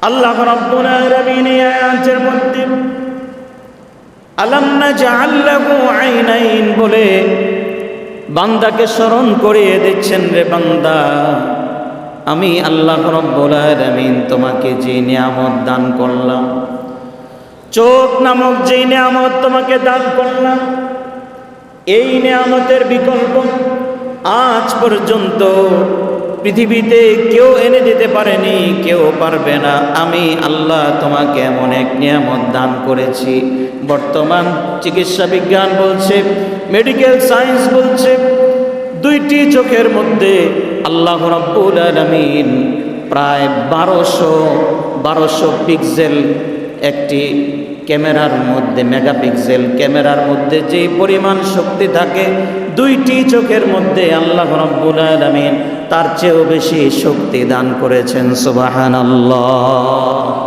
আল্লাহ রাব্বুল আলামিন এই আয়াতের মধ্যে আলাম নাজআল লাহু আইনাইন বলে বান্দাকে স্মরণ করিয়ে দিচ্ছেন, রে বান্দা, আমি আল্লাহ রাব্বুল আলামিন তোমাকে যে নিয়ামত দান করলাম, চোখ নামক যে নিয়ামত তোমাকে দান করলাম, এই নিয়ামতের বিকল্প আজ পর্যন্ত পৃথিবীতে কেউ এনে দিতে পারেনি, কেউ পারবে না। আমি আল্লাহ তোমাকে এমন এক নিয়ামত দান করেছি। বর্তমান চিকিৎসা বিজ্ঞান বলছে, মেডিকেল সায়েন্স বলছে, দুইটি চোখের মধ্যে আল্লাহ রাব্বুল আলামিন প্রায় 1200 পিক্সেল একটি ক্যামেরার মধ্যে, মেগাপিক্সেল ক্যামেরার মধ্যে যে পরিমাণ শক্তি থাকে, দুইটি চোখের মধ্যে আল্লাহ রাব্বুল আলামিন তার চেয়েও বেশি শক্তি দান করেছেন। সুবহানাল্লাহ।